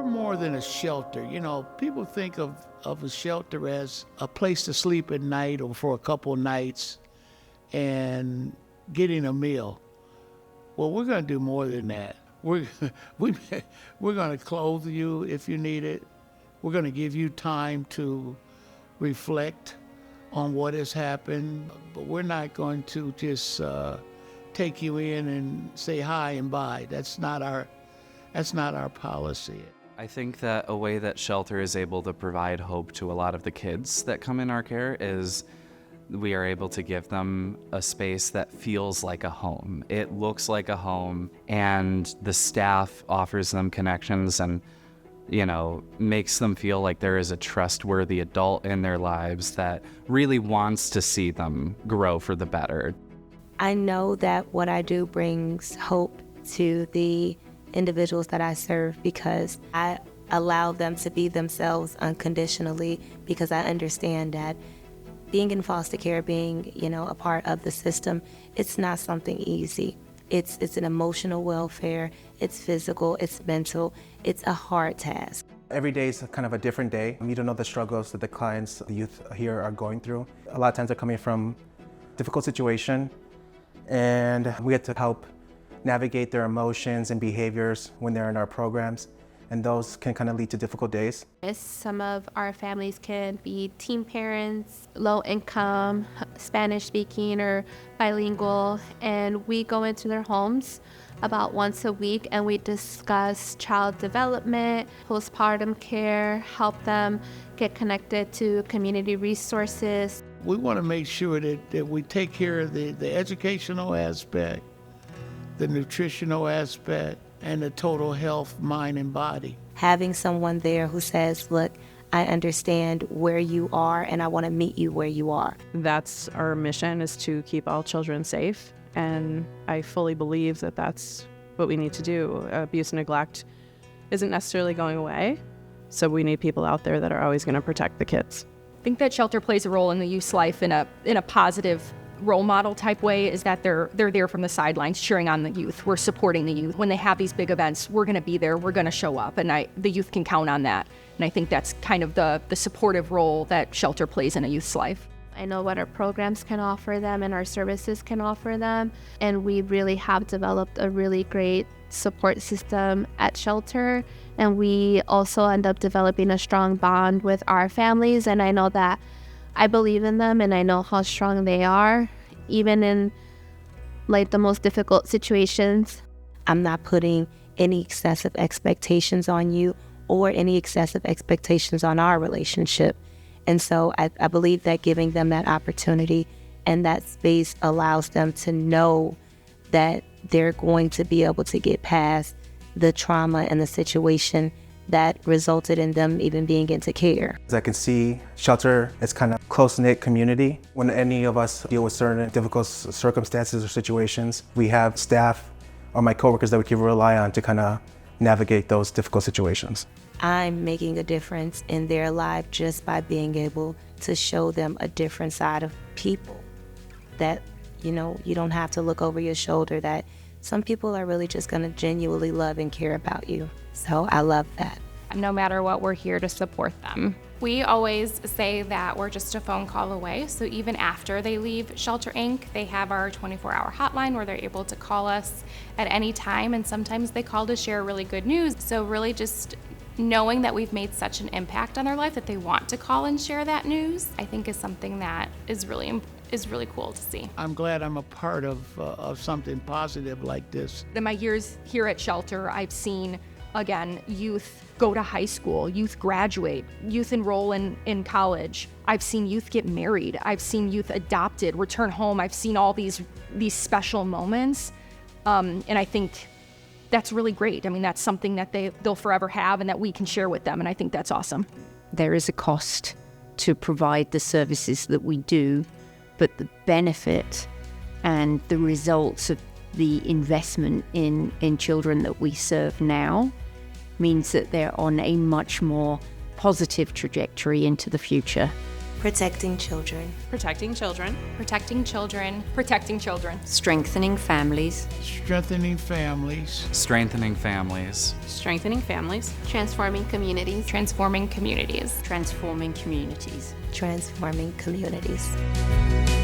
more than a shelter. You know, people think of a shelter as a place to sleep at night or for a couple nights and getting a meal. Well, we're going to do more than that. We're going to clothe you if you need it. We're going to give you time to reflect on what has happened, but we're not going to just take you in and say hi and bye. That's not our policy. I think that a way that shelter is able to provide hope to a lot of the kids that come in our care is we are able to give them a space that feels like a home. It looks like a home, and the staff offers them connections and, makes them feel like there is a trustworthy adult in their lives that really wants to see them grow for the better. I know that what I do brings hope to the individuals that I serve because I allow them to be themselves unconditionally, because I understand that being in foster care, being, a part of the system, it's not something easy. It's an emotional welfare, it's physical, it's mental, it's a hard task. Every day is kind of a different day. You don't know the struggles that the clients, the youth here are going through. A lot of times they're coming from difficult situation, and we get to help navigate their emotions and behaviors when they're in our programs. And those can kind of lead to difficult days. Some of our families can be teen parents, low income, Spanish speaking or bilingual, and we go into their homes about once a week and we discuss child development, postpartum care, help them get connected to community resources. We want to make sure that we take care of the educational aspect, the nutritional aspect, and the total health, mind and body. Having someone there who says, look, I understand where you are and I want to meet you where you are. That's our mission, is to keep all children safe. And I fully believe that that's what we need to do. Abuse and neglect isn't necessarily going away. So we need people out there that are always going to protect the kids. I think that shelter plays a role in the youth's life in a positive role model type way, is that they're there from the sidelines cheering on the youth. We're supporting the youth. When they have these big events, we're going to be there, we're going to show up, and the youth can count on that. And I think that's kind of the supportive role that shelter plays in a youth's life. I know what our programs can offer them and our services can offer them, and we really have developed a really great support system at shelter, and we also end up developing a strong bond with our families, and I know that I believe in them and I know how strong they are, even in the most difficult situations. I'm not putting any excessive expectations on you or any excessive expectations on our relationship. And so I believe that giving them that opportunity and that space allows them to know that they're going to be able to get past the trauma and the situation that resulted in them even being into care. As I can see, shelter is kind of close-knit community. When any of us deal with certain difficult circumstances or situations, we have staff or my coworkers that we can rely on to kind of navigate those difficult situations. I'm making a difference in their life just by being able to show them a different side of people. That, you don't have to look over your shoulder, that some people are really just going to genuinely love and care about you. So I love that. No matter what, we're here to support them. We always say that we're just a phone call away. So even after they leave Shelter Inc., they have our 24-hour hotline where they're able to call us at any time. And sometimes they call to share really good news. So really just knowing that we've made such an impact on their life that they want to call and share that news, I think is something that is really cool to see. I'm glad I'm a part of something positive like this. In my years here at shelter, I've seen, again, youth go to high school, youth graduate, youth enroll in college. I've seen youth get married. I've seen youth adopted, return home. I've seen all these special moments. And I think that's really great. I mean, that's something that they'll forever have and that we can share with them. And I think that's awesome. There is a cost to provide the services that we do, but the benefit and the results of the investment in children that we serve now means that they're on a much more positive trajectory into the future. Protecting children. Protecting children. Protecting children. Protecting children. Strengthening families. Strengthening families. Strengthening families. Strengthening families. Transforming communities. Transforming communities. Transforming communities. Transforming communities.